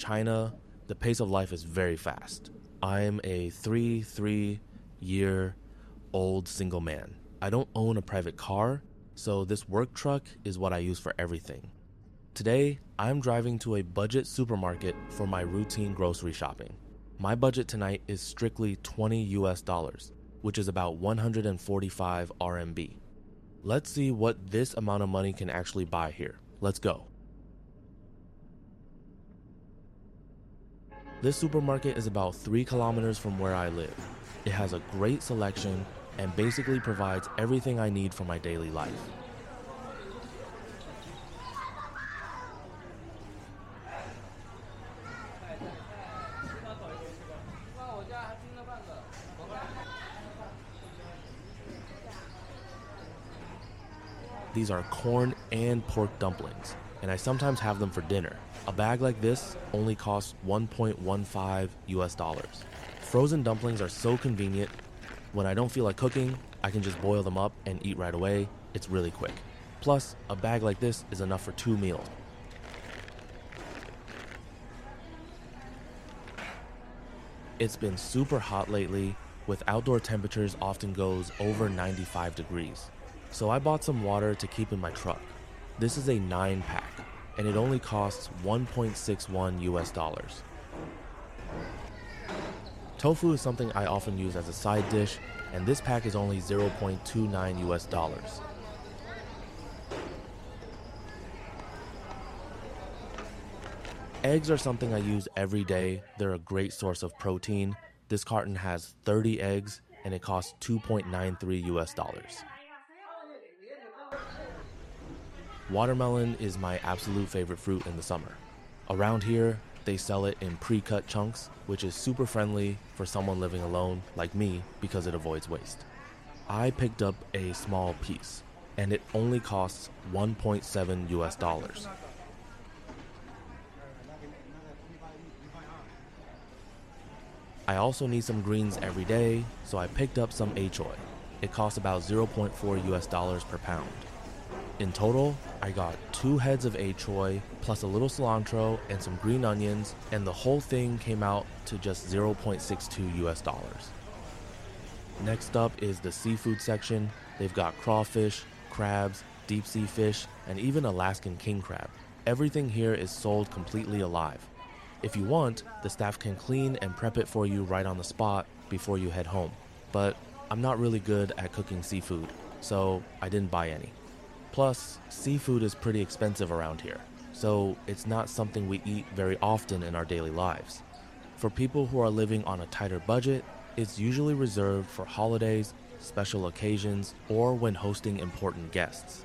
China, the pace of life is very fast. I'm a 3-year-old single man. I don't own a private car, so this work truck is what I use for everything. Today, I'm driving to a budget supermarket for my routine grocery shopping. My budget tonight is strictly $20, which is about 145 RMB. Let's see what this amount of money can actually buy here. Let's go. This supermarket is about 3 kilometers from where I live. It has a great selection and basically provides everything I need for my daily life. These are corn and pork dumplings, and I sometimes have them for dinner. A bag like this only costs $1.15. Frozen dumplings are so convenient. When I don't feel like cooking, I can just boil them up and eat right away. It's really quick. Plus, a bag like this is enough for 2 meals. It's been super hot lately, with outdoor temperatures often goes over 95 degrees. So I bought some water to keep in my truck. This is a 9-pack, and it only costs $1.61. Tofu is something I often use as a side dish, and this pack is only $0.29. Eggs are something I use every day. They're a great source of protein. This carton has 30 eggs, and it costs $2.93. Watermelon is my absolute favorite fruit in the summer. Around here, they sell it in pre-cut chunks, which is super friendly for someone living alone like me because it avoids waste. I picked up a small piece, and it only costs $1.7. I also need some greens every day, so I picked up some choy. It costs about $0.4 per pound. In total, I got 2 heads of choy, plus a little cilantro and some green onions, and the whole thing came out to just $0.62. Next up is the seafood section. They've got crawfish, crabs, deep sea fish, and even Alaskan king crab. Everything here is sold completely alive. If you want, the staff can clean and prep it for you right on the spot before you head home. But I'm not really good at cooking seafood, so I didn't buy any. Plus, seafood is pretty expensive around here, so it's not something we eat very often in our daily lives. For people who are living on a tighter budget, it's usually reserved for holidays, special occasions, or when hosting important guests.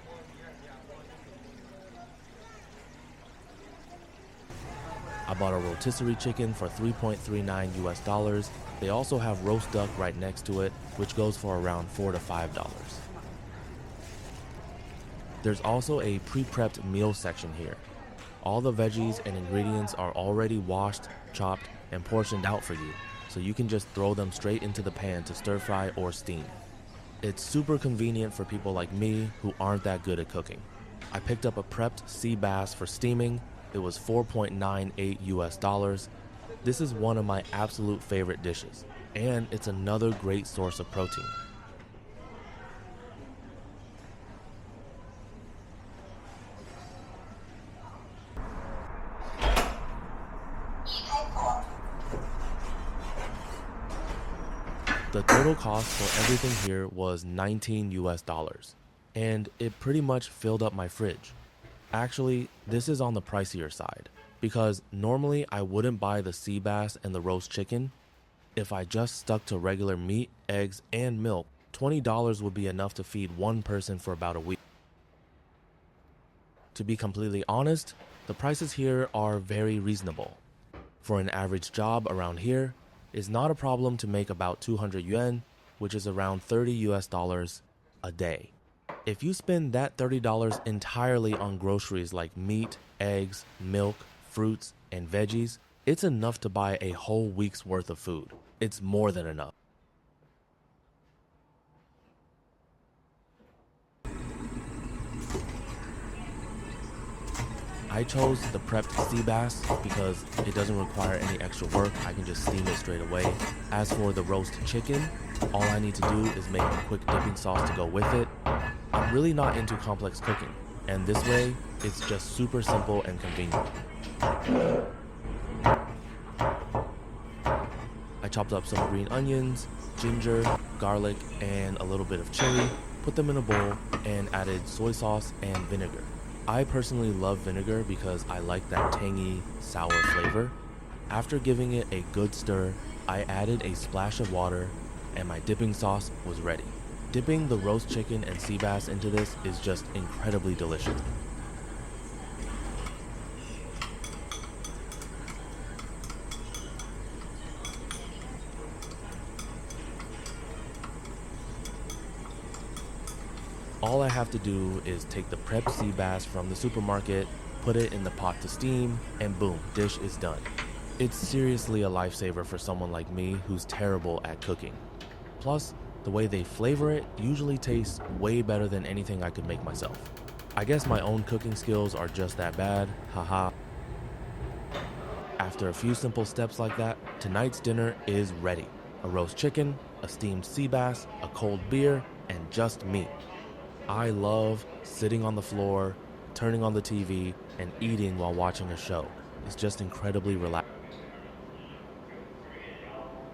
I bought a rotisserie chicken for $3.39. They also have roast duck right next to it, which goes for around $4 to $5. There's also a pre-prepped meal section here. All the veggies and ingredients are already washed, chopped, and portioned out for you, so you can just throw them straight into the pan to stir fry or steam. It's super convenient for people like me who aren't that good at cooking. I picked up a prepped sea bass for steaming. It was $4.98. This is one of my absolute favorite dishes, and it's another great source of protein. The total cost for everything here was $19, and it pretty much filled up my fridge. Actually, this is on the pricier side, because normally I wouldn't buy the sea bass and the roast chicken. If I just stuck to regular meat, eggs, and milk, $20 would be enough to feed one person for about a week. To be completely honest, the prices here are very reasonable. For an average job around here, it's not a problem to make about 200 yuan, which is around $30 a day. If you spend that $30 entirely on groceries like meat, eggs, milk, fruits, and veggies, it's enough to buy a whole week's worth of food. It's more than enough. I chose the prepped sea bass because it doesn't require any extra work. I can just steam it straight away. As for the roast chicken, all I need to do is make a quick dipping sauce to go with it. I'm really not into complex cooking, and this way, it's just super simple and convenient. I chopped up some green onions, ginger, garlic, and a little bit of chili, put them in a bowl, and added soy sauce and vinegar. I personally love vinegar because I like that tangy, sour flavor. After giving it a good stir, I added a splash of water, and my dipping sauce was ready. Dipping the roast chicken and sea bass into this is just incredibly delicious. All I have to do is take the prepped sea bass from the supermarket, put it in the pot to steam, and boom, dish is done. It's seriously a lifesaver for someone like me who's terrible at cooking. Plus, the way they flavor it usually tastes way better than anything I could make myself. I guess my own cooking skills are just that bad, haha. After a few simple steps like that, tonight's dinner is ready. A roast chicken, a steamed sea bass, a cold beer, and just me. I love sitting on the floor, turning on the TV, and eating while watching a show. It's just incredibly relaxing.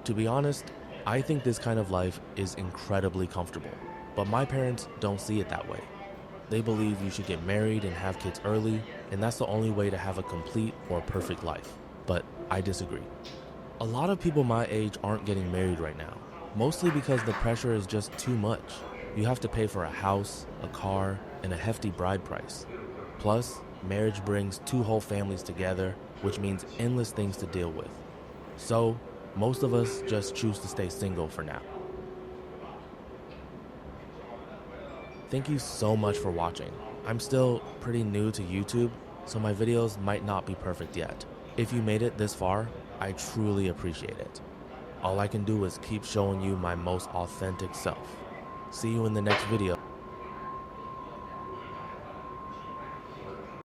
To be honest, I think this kind of life is incredibly comfortable, but my parents don't see it that way. They believe you should get married and have kids early, and that's the only way to have a complete or perfect life. But I disagree. A lot of people my age aren't getting married right now, mostly because the pressure is just too much. You have to pay for a house, a car, and a hefty bride price. Plus, marriage brings two whole families together, which means endless things to deal with. So, most of us just choose to stay single for now. Thank you so much for watching. I'm still pretty new to YouTube, so my videos might not be perfect yet. If you made it this far, I truly appreciate it. All I can do is keep showing you my most authentic self. See you in the next video.